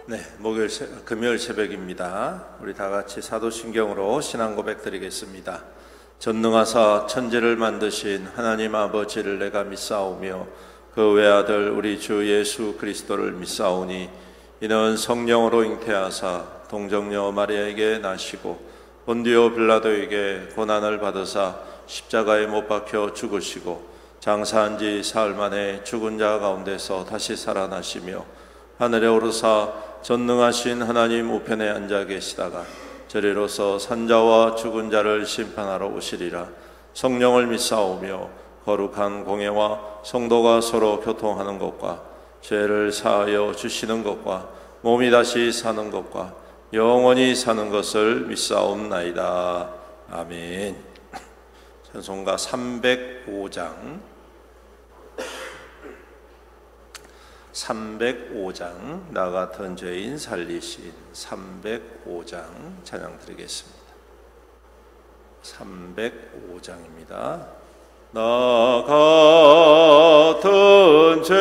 네, 금요일 새벽입니다. 우리 다 같이 사도신경으로 신앙 고백 드리겠습니다. 전능하사 천지를 만드신 하나님 아버지를 내가 믿사오며 그 외아들 우리 주 예수 그리스도를 믿사오니 이는 성령으로 잉태하사 동정녀 마리아에게 나시고 본디오 빌라도에게 고난을 받으사 십자가에 못 박혀 죽으시고 장사한 지 사흘 만에 죽은 자 가운데서 다시 살아나시며 하늘에 오르사 전능하신 하나님 우편에 앉아 계시다가 저리로서 산자와 죽은 자를 심판하러 오시리라. 성령을 믿사오며 거룩한 공예와 성도가 서로 교통하는 것과 죄를 사하여 주시는 것과 몸이 다시 사는 것과 영원히 사는 것을 믿사옵나이다. 아멘. 찬송가 305장 305장 나 같은 죄인 살리신 305장 찬양 드리겠습니다. 305장입니다. 나 같은 죄인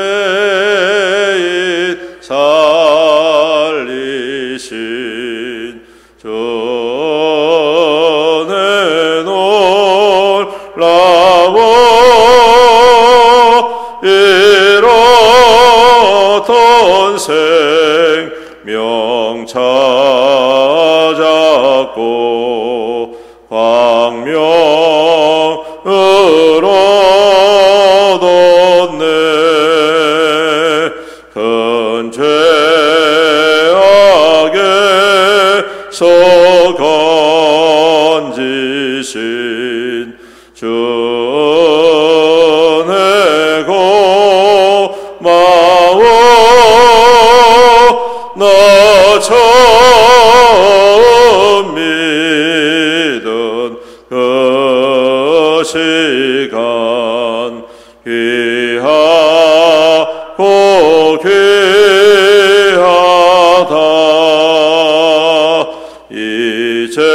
살리신 전에 놀라워 이렇던 생명 찾았고 광명을 얻었네. 큰 죄악에서 건지신 주의 고마워. 나 처음 믿은 그 시간 귀하고 귀하다. 이제껏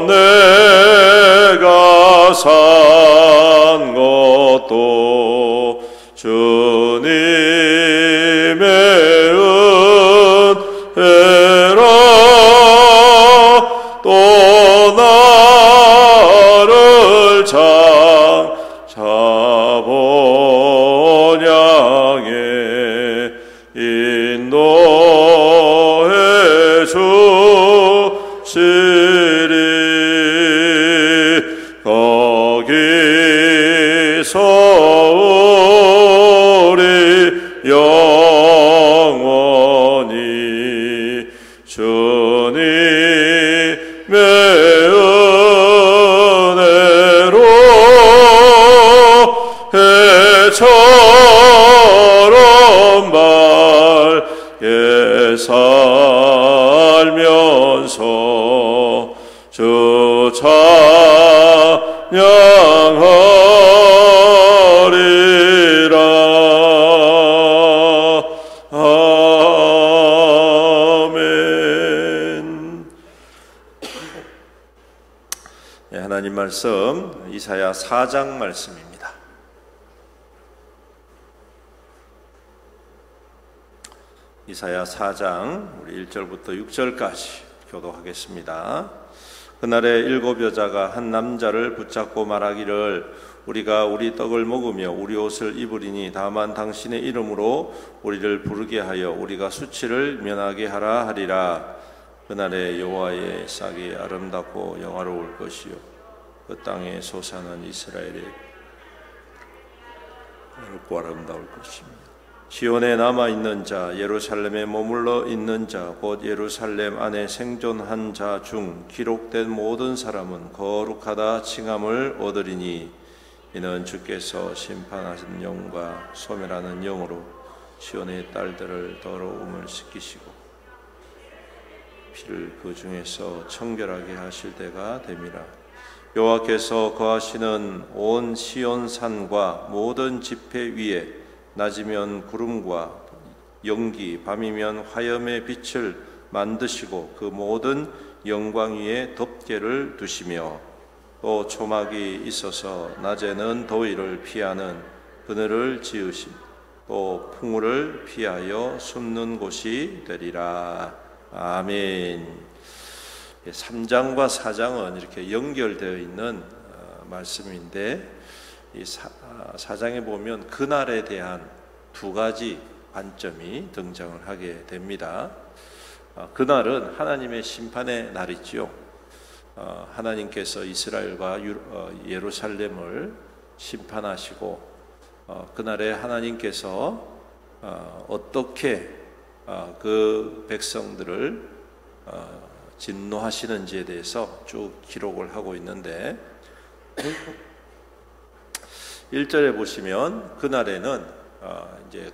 내가 산 것도 주님의 은혜라. 또 나를 장차본향에 인도해 주시리. 거기서 우리 영원히 주님의 은혜로 해처럼 밝게 살면서 주 찬양하리라. 아멘. 네, 하나님 말씀 이사야 4장 말씀입니다. 이사야 4장 우리 1절부터 6절까지 교독하겠습니다. 그날에 7 여자가 한 남자를 붙잡고 말하기를 우리가 우리 떡을 먹으며 우리 옷을 입으리니 다만 당신의 이름으로 우리를 부르게 하여 우리가 수치를 면하게 하라 하리라. 그날에 여호와의 싹이 아름답고 영화로울 것이요 그 땅에 솟아난 이스라엘의 넓고 아름다울 것입니다. 시온에 남아있는 자, 예루살렘에 머물러 있는 자, 곧 예루살렘 안에 생존한 자 중 기록된 모든 사람은 거룩하다 칭함을 얻으리니 이는 주께서 심판하신 영과 소멸하는 영으로 시온의 딸들을 더러움을 씻기시고 피를 그 중에서 청결하게 하실 때가 됨이라. 여호와께서 거하시는 온 시온산과 모든 지폐 위에 낮이면 구름과 연기, 밤이면 화염의 빛을 만드시고 그 모든 영광 위에 덮개를 두시며 또 초막이 있어서 낮에는 더위를 피하는 그늘을 지으심 또 풍우를 피하여 숨는 곳이 되리라. 아멘. 3장과 4장은 이렇게 연결되어 있는 말씀인데, 이 4장에 보면 그날에 대한 두 가지 관점이 등장을 하게 됩니다. 그날은 하나님의 심판의 날이지요. 하나님께서 이스라엘과 예루살렘을 심판하시고, 그날에 하나님께서 어떻게 그 백성들을 진노하시는지에 대해서 쭉 기록을 하고 있는데, 1절에 보시면 그날에는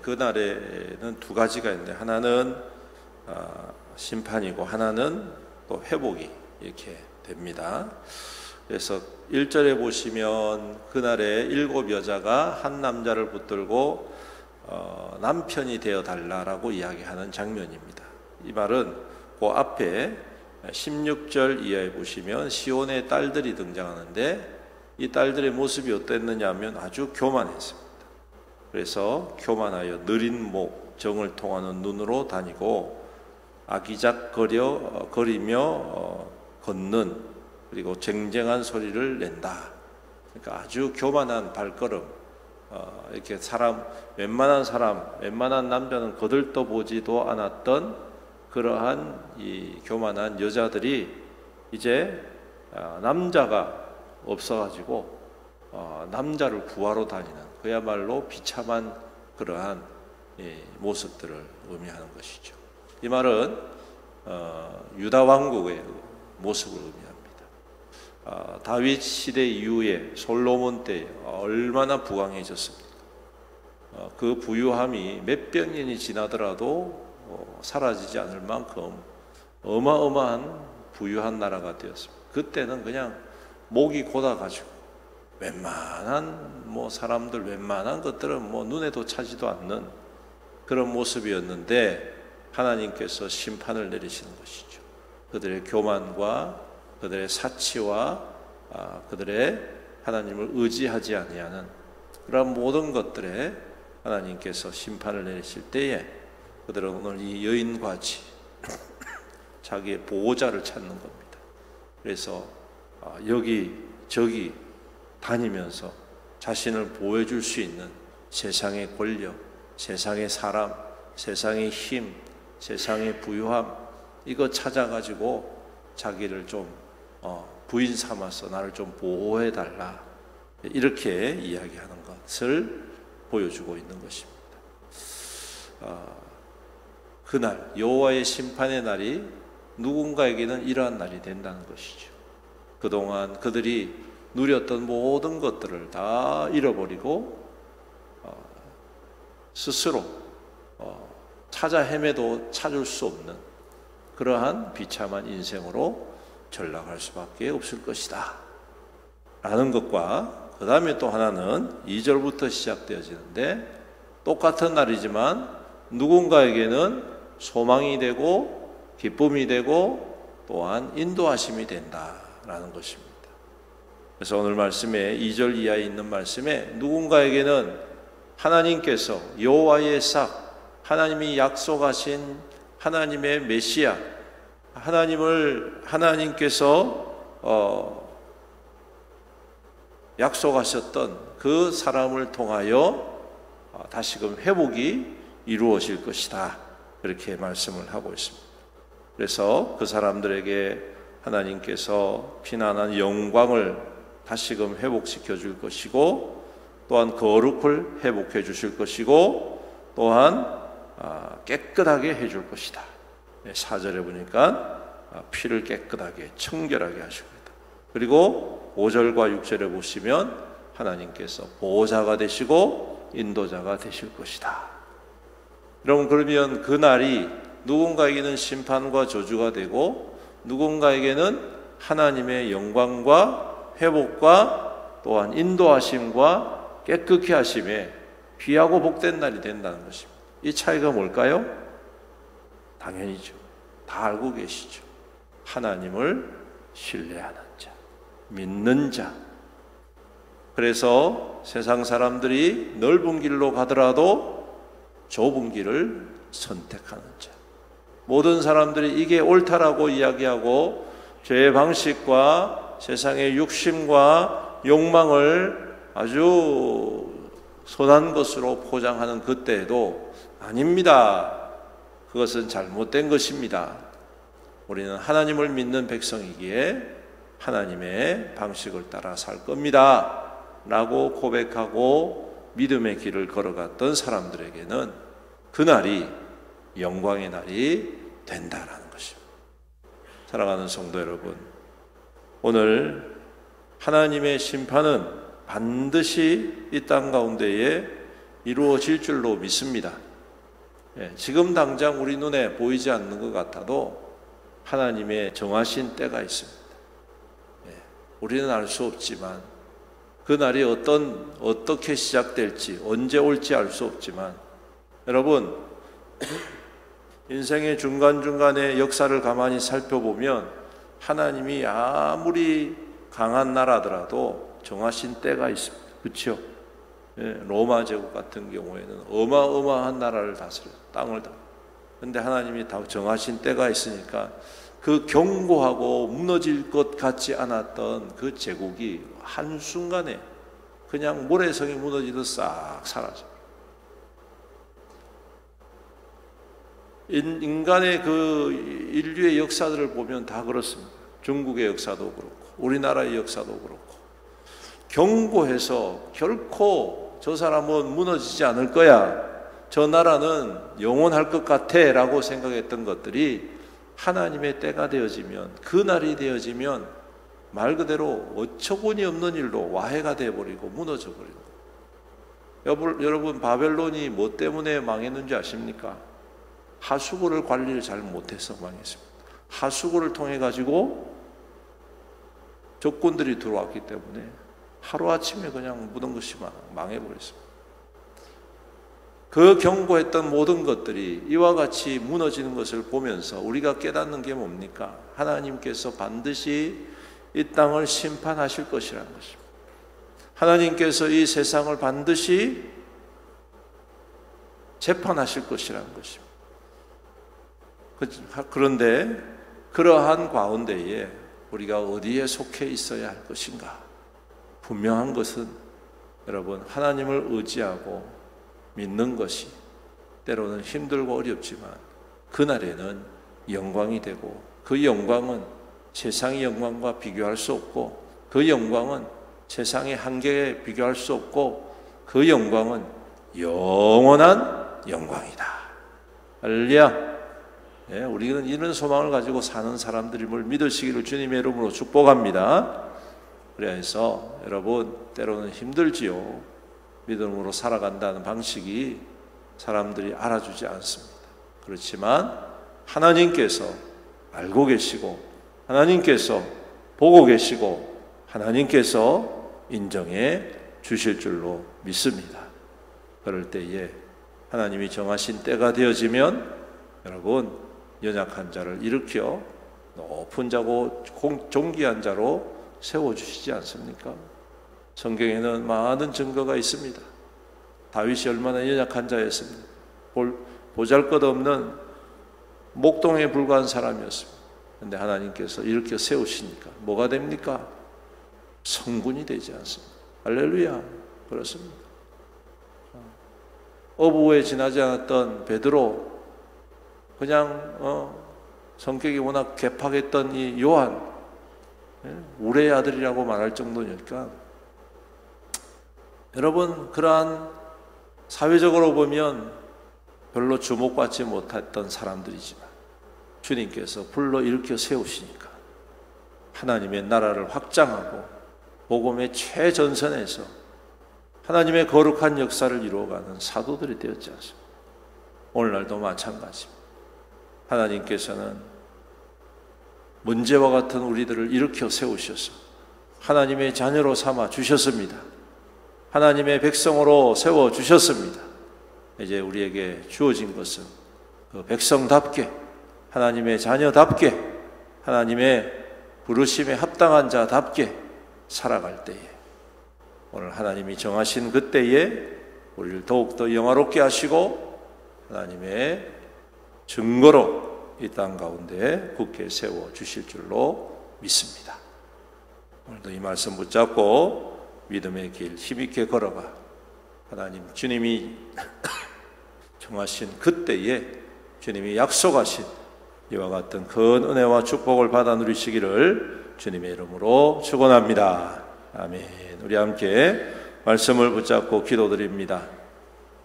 그날에는 두 가지가 있는데, 하나는 심판이고 하나는 또 회복이 이렇게 됩니다. 그래서 1절에 보시면 그날에 7 여자가 한 남자를 붙들고 남편이 되어 달라라고 이야기하는 장면입니다. 이 말은 그 앞에 16절 이하에 보시면 시온의 딸들이 등장하는데, 이 딸들의 모습이 어땠느냐 하면 아주 교만했습니다. 그래서 교만하여 느린 목, 정을 통하는 눈으로 다니고 아기작거리며 걷는, 그리고 쟁쟁한 소리를 낸다. 그러니까 아주 교만한 발걸음, 이렇게 웬만한 남자는 거들떠보지도 않았던 그러한 이 교만한 여자들이 이제 남자가 없어가지고 남자를 구하러 다니는, 그야말로 비참한 그러한 모습들을 의미하는 것이죠. 이 말은 유다 왕국의 모습을 의미합니다. 다윗 시대 이후에 솔로몬 때 얼마나 부강해졌습니까? 그 부유함이 몇백 년이 지나더라도 사라지지 않을 만큼 어마어마한 부유한 나라가 되었습니다. 그때는 그냥 목이 고다가지고 웬만한 사람들, 웬만한 것들은 눈에도 차지도 않는 그런 모습이었는데, 하나님께서 심판을 내리시는 것이죠. 그들의 교만과 그들의 사치와 그들의 하나님을 의지하지 아니하는 그런 모든 것들에 하나님께서 심판을 내리실 때에, 그들은 오늘 이 여인같이 자기의 보호자를 찾는 겁니다. 그래서 여기저기 다니면서 자신을 보호해줄 수 있는 세상의 권력, 세상의 사람, 세상의 힘, 세상의 부유함, 이거 찾아가지고 자기를 좀 부인 삼아서 나를 좀 보호해달라, 이렇게 이야기하는 것을 보여주고 있는 것입니다. 그날 여호와의 심판의 날이 누군가에게는 이러한 날이 된다는 것이죠. 그동안 그들이 누렸던 모든 것들을 다 잃어버리고 스스로 찾아 헤매도 찾을 수 없는 그러한 비참한 인생으로 전락할 수밖에 없을 것이다 라는 것과, 그 다음에 또 하나는 2절부터 시작되어지는데, 똑같은 날이지만 누군가에게는 소망이 되고 기쁨이 되고 또한 인도하심이 된다라는 것입니다. 그래서 오늘 말씀에 2절 이하에 있는 말씀에 누군가에게는 하나님께서 여호와의 삭, 하나님이 약속하신 하나님의 메시아, 하나님께서 약속하셨던 그 사람을 통하여 다시금 회복이 이루어질 것이다, 그렇게 말씀을 하고 있습니다. 그래서 그 사람들에게 하나님께서 피난한 영광을 다시금 회복시켜 줄 것이고, 또한 거룩을 회복해 주실 것이고, 또한 깨끗하게 해줄 것이다. 4절에 보니까 피를 깨끗하게 청결하게 하십니다. 그리고 5절과 6절에 보시면 하나님께서 보호자가 되시고 인도자가 되실 것이다. 여러분, 그러면 그날이 누군가에게는 심판과 저주가 되고, 누군가에게는 하나님의 영광과 회복과 또한 인도하심과 깨끗게 하심에 귀하고 복된 날이 된다는 것입니다. 이 차이가 뭘까요? 당연히죠. 다 알고 계시죠. 하나님을 신뢰하는 자, 믿는 자. 그래서 세상 사람들이 넓은 길로 가더라도 좁은 길을 선택하는 자. 모든 사람들이 이게 옳다라고 이야기하고 죄의 방식과 세상의 욕심과 욕망을 아주 선한 것으로 포장하는 그때에도 아닙니다. 그것은 잘못된 것입니다. 우리는 하나님을 믿는 백성이기에 하나님의 방식을 따라 살 겁니다. 라고 고백하고 믿음의 길을 걸어갔던 사람들에게는 그날이 영광의 날이 된다라는 것입니다. 사랑하는 성도 여러분, 오늘 하나님의 심판은 반드시 이 땅 가운데에 이루어질 줄로 믿습니다. 지금 당장 우리 눈에 보이지 않는 것 같아도 하나님의 정하신 때가 있습니다. 우리는 알 수 없지만 그날이 어떻게 시작될지 언제 올지 알 수 없지만 여러분 인생의 중간중간의 역사를 가만히 살펴보면 하나님이 아무리 강한 나라더라도 정하신 때가 있습니다. 그렇죠? 로마 제국 같은 경우에는 어마어마한 나라를 다스려요. 땅을 다. 그런데 하나님이 다 정하신 때가 있으니까 그 견고하고 무너질 것 같지 않았던 그 제국이 한순간에 그냥 모래성이 무너지듯 싹 사라져요. 인간의 그 인류의 역사들을 보면 다 그렇습니다. 중국의 역사도 그렇고 우리나라의 역사도 그렇고 견고해서 결코 저 사람은 무너지지 않을 거야, 저 나라는 영원할 것 같아 라고 생각했던 것들이 하나님의 때가 되어지면, 그 날이 되어지면 말 그대로 어처구니 없는 일로 와해가 되어버리고 무너져 버리고. 여러분 바벨론이 뭐 때문에 망했는지 아십니까? 하수구를 관리를 잘 못해서 망했습니다. 하수구를 통해 가지고 적군들이 들어왔기 때문에 하루아침에 그냥 모든 것이 망해버렸습니다. 그 견고했던 모든 것들이 이와 같이 무너지는 것을 보면서 우리가 깨닫는 게 뭡니까? 하나님께서 반드시 이 땅을 심판하실 것이라는 것입니다. 하나님께서 이 세상을 반드시 재판하실 것이라는 것입니다. 그런데 그러한 가운데에 우리가 어디에 속해 있어야 할 것인가? 분명한 것은 여러분 하나님을 의지하고 믿는 것이 때로는 힘들고 어렵지만 그날에는 영광이 되고, 그 영광은 세상의 영광과 비교할 수 없고, 그 영광은 세상의 한계에 비교할 수 없고, 그 영광은 영원한 영광이다. 할렐루야. 우리는 이런 소망을 가지고 사는 사람들임을 믿으시기를 주님의 이름으로 축복합니다. 그래서 여러분 때로는 힘들지요. 믿음으로 살아간다는 방식이 사람들이 알아주지 않습니다. 그렇지만 하나님께서 알고 계시고 하나님께서 보고 계시고 하나님께서 인정해 주실 줄로 믿습니다. 그럴 때에 하나님이 정하신 때가 되어지면 여러분 연약한 자를 일으켜 높은 자고 존귀한 자로 세워주시지 않습니까? 성경에는 많은 증거가 있습니다. 다윗이 얼마나 연약한 자였습니까? 보잘것없는 목동에 불과한 사람이었습니다. 그런데 하나님께서 일으켜 세우시니까 뭐가 됩니까? 성군이 되지 않습니다. 할렐루야. 그렇습니다. 어부에 지나지 않았던 베드로, 그냥 성격이 워낙 괴팍했던 이 요한, 우레의 아들이라고 말할 정도니까 여러분 그러한 사회적으로 보면 별로 주목받지 못했던 사람들이지만 주님께서 불러 일으켜 세우시니까 하나님의 나라를 확장하고 복음의 최전선에서 하나님의 거룩한 역사를 이루어가는 사도들이 되었지 않습니까? 오늘날도 마찬가지입니다. 하나님께서는 문제와 같은 우리들을 일으켜 세우셔서 하나님의 자녀로 삼아 주셨습니다. 하나님의 백성으로 세워 주셨습니다. 이제 우리에게 주어진 것은 그 백성답게, 하나님의 자녀답게, 하나님의 부르심에 합당한 자답게 살아갈 때에, 오늘 하나님이 정하신 그때에 우리를 더욱더 영화롭게 하시고 하나님의 증거로 이 땅 가운데 굳게 세워 주실 줄로 믿습니다. 오늘도 이 말씀 붙잡고 믿음의 길 힘있게 걸어가 하나님 주님이 정하신 그때에 주님이 약속하신 이와 같은 큰 은혜와 축복을 받아 누리시기를 주님의 이름으로 축원합니다. 아멘. 우리 함께 말씀을 붙잡고 기도드립니다.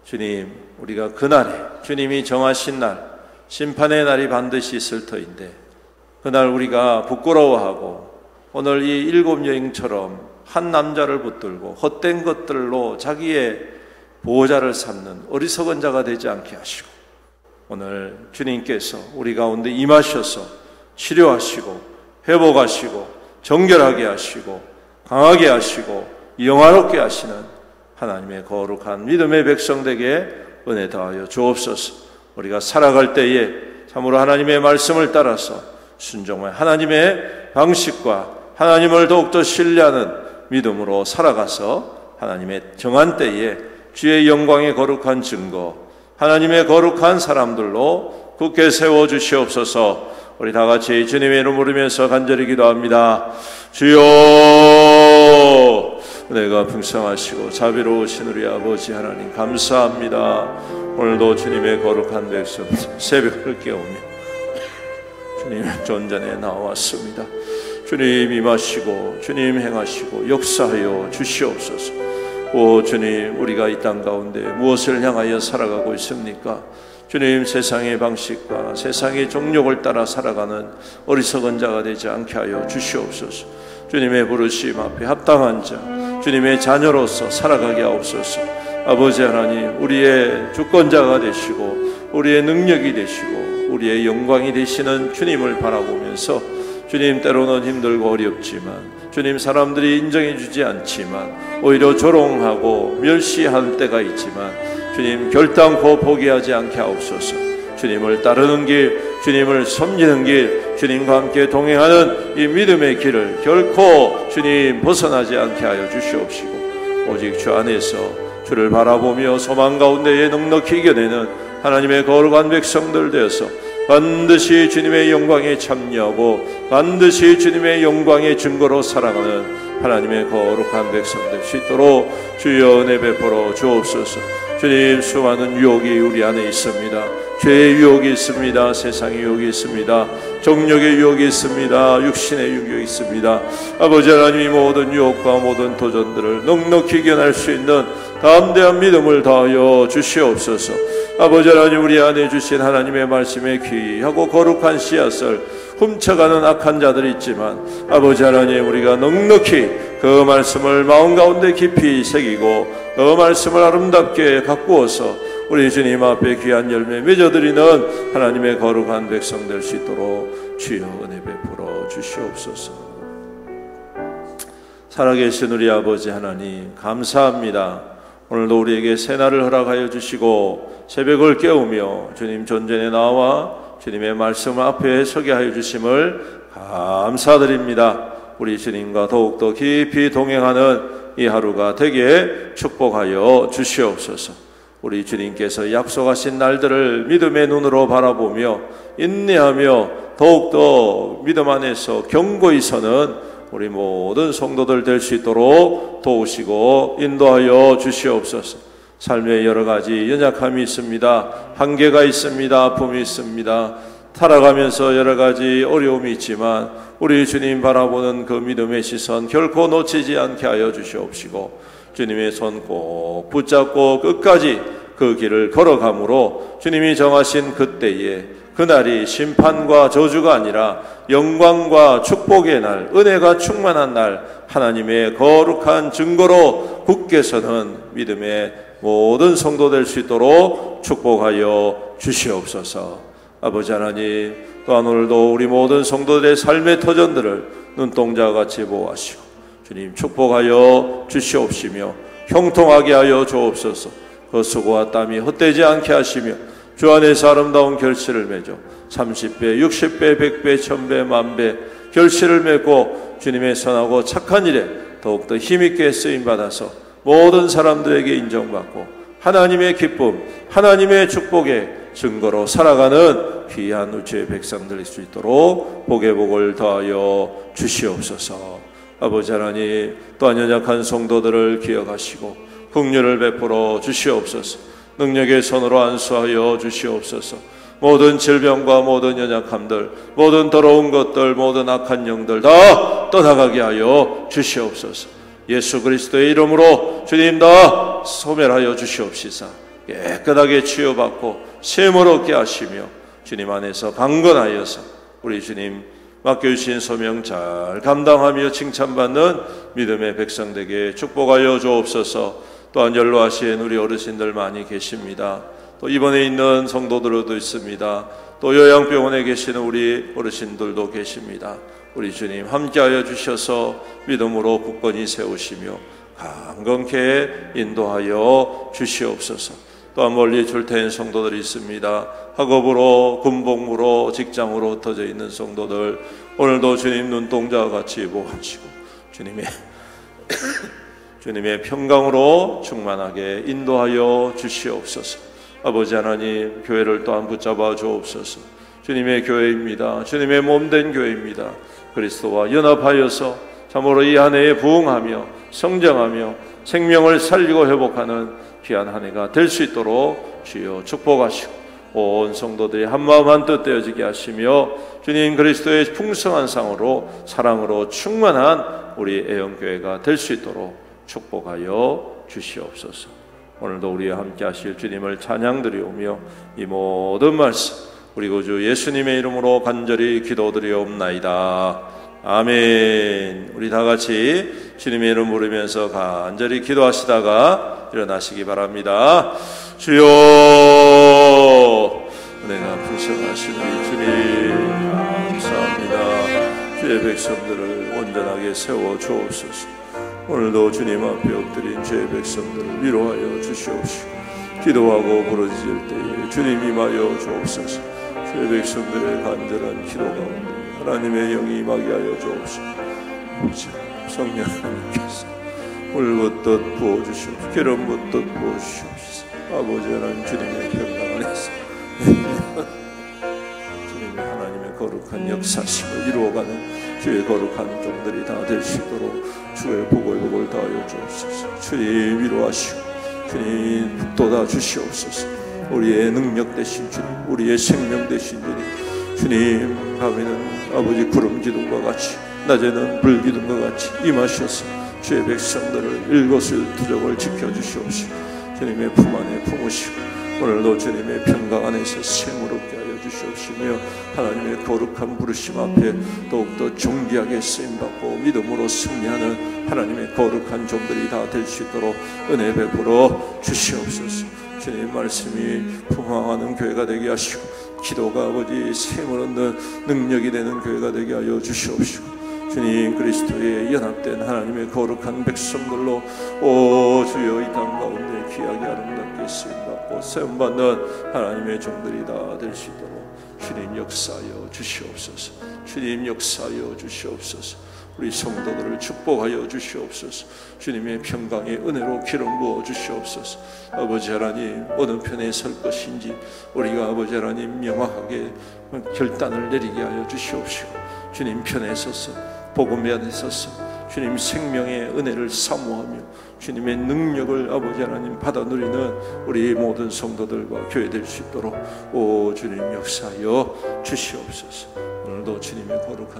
주님, 우리가 그날에 주님이 정하신 날 심판의 날이 반드시 있을 터인데 그날 우리가 부끄러워하고 오늘 이 7 여인처럼 한 남자를 붙들고 헛된 것들로 자기의 보호자를 삼는 어리석은 자가 되지 않게 하시고 오늘 주님께서 우리 가운데 임하셔서 치료하시고 회복하시고 정결하게 하시고 강하게 하시고 영화롭게 하시는 하나님의 거룩한 믿음의 백성들에게 은혜 더하여 주옵소서. 우리가 살아갈 때에 참으로 하나님의 말씀을 따라서 순종한 하나님의 방식과 하나님을 더욱더 신뢰하는 믿음으로 살아가서 하나님의 정한 때에 주의 영광의 거룩한 증거 하나님의 거룩한 사람들로 굳게 세워주시옵소서. 우리 다같이 주님의 이름 부르면서 간절히 기도합니다. 주여, 은혜가 풍성하시고 자비로우신 우리 아버지 하나님 감사합니다. 오늘도 주님의 거룩한 백성 새벽을 깨우며 주님의 존전에 나왔습니다. 주님 임하시고 주님 행하시고 역사하여 주시옵소서. 오 주님, 우리가 이 땅 가운데 무엇을 향하여 살아가고 있습니까? 주님, 세상의 방식과 세상의 종욕을 따라 살아가는 어리석은 자가 되지 않게 하여 주시옵소서. 주님의 부르심 앞에 합당한 자, 주님의 자녀로서 살아가게 하옵소서. 아버지 하나님, 우리의 주권자가 되시고 우리의 능력이 되시고 우리의 영광이 되시는 주님을 바라보면서 주님, 때로는 힘들고 어렵지만 주님, 사람들이 인정해 주지 않지만 오히려 조롱하고 멸시할 때가 있지만 주님, 결단코 포기하지 않게 하옵소서. 주님을 따르는 길, 주님을 섬기는 길, 주님과 함께 동행하는 이 믿음의 길을 결코 주님 벗어나지 않게 하여 주시옵시고 오직 주 안에서 주를 바라보며 소망 가운데에 넉넉히 이겨내는 하나님의 거룩한 백성들 되어서 반드시 주님의 영광에 참여하고 반드시 주님의 영광의 증거로 살아가는 하나님의 거룩한 백성 될 수 있도록 주여 은혜 베풀어 주옵소서. 주님, 수많은 유혹이 우리 안에 있습니다. 죄의 유혹이 있습니다. 세상의 유혹이 있습니다. 정욕의 유혹이 있습니다. 육신의 유혹이 있습니다. 아버지 하나님이 모든 유혹과 모든 도전들을 넉넉히 이겨낼 수 있는 담대한 믿음을 다하여 주시옵소서. 아버지 하나님, 우리 안에 주신 하나님의 말씀에 귀하고 거룩한 씨앗을 훔쳐가는 악한 자들이 있지만 아버지 하나님, 우리가 넉넉히 그 말씀을 마음 가운데 깊이 새기고 그 말씀을 아름답게 가꾸어서 우리 주님 앞에 귀한 열매 맺어드리는 하나님의 거룩한 백성 될 수 있도록 주여 은혜 베풀어 주시옵소서. 살아계신 우리 아버지 하나님 감사합니다. 오늘도 우리에게 새날을 허락하여 주시고 새벽을 깨우며 주님 존전에 나와 주님의 말씀 앞에 서게 하여 주심을 감사드립니다. 우리 주님과 더욱더 깊이 동행하는 이 하루가 되게 축복하여 주시옵소서. 우리 주님께서 약속하신 날들을 믿음의 눈으로 바라보며 인내하며 더욱더 믿음 안에서 경고히 서는 우리 모든 성도들 될 수 있도록 도우시고 인도하여 주시옵소서. 삶에 여러 가지 연약함이 있습니다. 한계가 있습니다. 아픔이 있습니다. 살아가면서 여러 가지 어려움이 있지만 우리 주님 바라보는 그 믿음의 시선 결코 놓치지 않게 하여 주시옵시고 주님의 손 꼭 붙잡고 끝까지 그 길을 걸어가므로 주님이 정하신 그때에 그날이 심판과 저주가 아니라 영광과 축복의 날, 은혜가 충만한 날, 하나님의 거룩한 증거로 굳게 서는 믿음의 모든 성도 될 수 있도록 축복하여 주시옵소서. 아버지 하나님, 또한 오늘도 우리 모든 성도들의 삶의 터전들을 눈동자와 같이 보호하시고 주님 축복하여 주시옵시며 형통하게 하여 주옵소서. 그 수고와 땀이 헛되지 않게 하시며 주 안에서 아름다운 결실을 맺어 30배, 60배, 100배, 1000배, 10,000배 결실을 맺고 주님의 선하고 착한 일에 더욱더 힘있게 쓰임받아서 모든 사람들에게 인정받고 하나님의 기쁨, 하나님의 축복의 증거로 살아가는 귀한 우주의 백성들 될 수 있도록 복의 복을 더하여 주시옵소서. 아버지 하나님, 또한 연약한 성도들을 기억하시고 긍휼을 베풀어 주시옵소서. 능력의 손으로 안수하여 주시옵소서. 모든 질병과 모든 연약함들, 모든 더러운 것들, 모든 악한 영들 다 떠나가게 하여 주시옵소서. 예수 그리스도의 이름으로 주님 다 소멸하여 주시옵시사. 깨끗하게 치유받고 셈을 얻게 하시며 주님 안에서 강건하여서 우리 주님 맡겨주신 소명 잘 감당하며 칭찬받는 믿음의 백성 되게 축복하여 주옵소서. 또한 연로하신 우리 어르신들 많이 계십니다. 또 입원해 있는 성도들도 있습니다. 또 요양병원에 계시는 우리 어르신들도 계십니다. 우리 주님 함께하여 주셔서 믿음으로 굳건히 세우시며 강건케 인도하여 주시옵소서. 또한 멀리 출퇴인 성도들이 있습니다. 학업으로, 군복무로, 직장으로 흩어져 있는 성도들 오늘도 주님 눈동자와 같이 보호하시고 주님의 평강으로 충만하게 인도하여 주시옵소서. 아버지 하나님, 교회를 또한 붙잡아 주옵소서. 주님의 교회입니다. 주님의 몸된 교회입니다. 그리스도와 연합하여서 참으로 이 한 해에 부응하며 성장하며 생명을 살리고 회복하는 귀한 한 해가 될 수 있도록 주여 축복하시고 온 성도들이 한마음 한뜻 되어지게 하시며 주님 그리스도의 풍성한 상으로 사랑으로 충만한 우리 애영교회가 될 수 있도록 축복하여 주시옵소서. 오늘도 우리와 함께 하실 주님을 찬양드리오며 이 모든 말씀 우리 구주 예수님의 이름으로 간절히 기도드리옵나이다. 아멘. 우리 다 같이 주님의 이름 부르면서 간절히 기도하시다가 일어나시기 바랍니다. 주여, 은혜가 풍성하신 우리 주님 감사합니다. 주의 백성들을 온전하게 세워 주옵소서. 오늘도 주님 앞에 엎드린 주의 백성들을 위로하여 주시옵시고 기도하고 부르짖을 때에 주님 임하여 주옵소서. 주의 백성들의 간절한 기도 가운데 하나님의 영이 임하게 하여 주옵시고 성령 하나님께서 물붓듯 부어주시옵시고 기름 붓듯 부어주시옵소서. 아버지 하나님 주님의 평강 안에서 주님의 하나님의 거룩한 역사심을 이루어가는 주의 거룩한 종들이 다 될 수 있도록 주의 복을 다하여 주옵소서. 주님 위로하시고 주님 북돋아 주시옵소서. 우리의 능력 되신 주님, 우리의 생명 되신 주님, 밤에는 아버지 구름 기둥과 같이 낮에는 불 기둥과 같이 임하셔서 주의 백성들을 일거수일투족을 지켜주시옵시고 주님의 품 안에 품으시고 오늘도 주님의 평강 안에서 생을 얻게 하여 주시옵시며 하나님의 거룩한 부르심 앞에 더욱더 존귀하게 쓰임받고 믿음으로 승리하는 하나님의 거룩한 종들이 다 될 수 있도록 은혜 베풀어 주시옵소서. 주님 말씀이 풍성하는 교회가 되게 하시고 기도가 아버지 샘을 얻는 능력이 되는 교회가 되게 하여 주시옵시고 주님 그리스도의 연합된 하나님의 거룩한 백성들로 오 주여 이 땅 가운데 귀하게 아름답게 쓰임받고 세움받는 하나님의 종들이 다 될 수 있도록 주님 역사하여 주시옵소서. 주님 역사하여 주시옵소서. 우리 성도들을 축복하여 주시옵소서. 주님의 평강의 은혜로 기름 부어 주시옵소서. 아버지 하나님 어느 편에 설 것인지 우리가 아버지 하나님 명확하게 결단을 내리게 하여 주시옵시고 주님 편에 서서 복음 안에 서서 주님 생명의 은혜를 사모하며 주님의 능력을 아버지 하나님 받아 누리는 우리 모든 성도들과 교회 될 수 있도록 오 주님 역사하여 주시옵소서. 오늘도 주님의 거룩한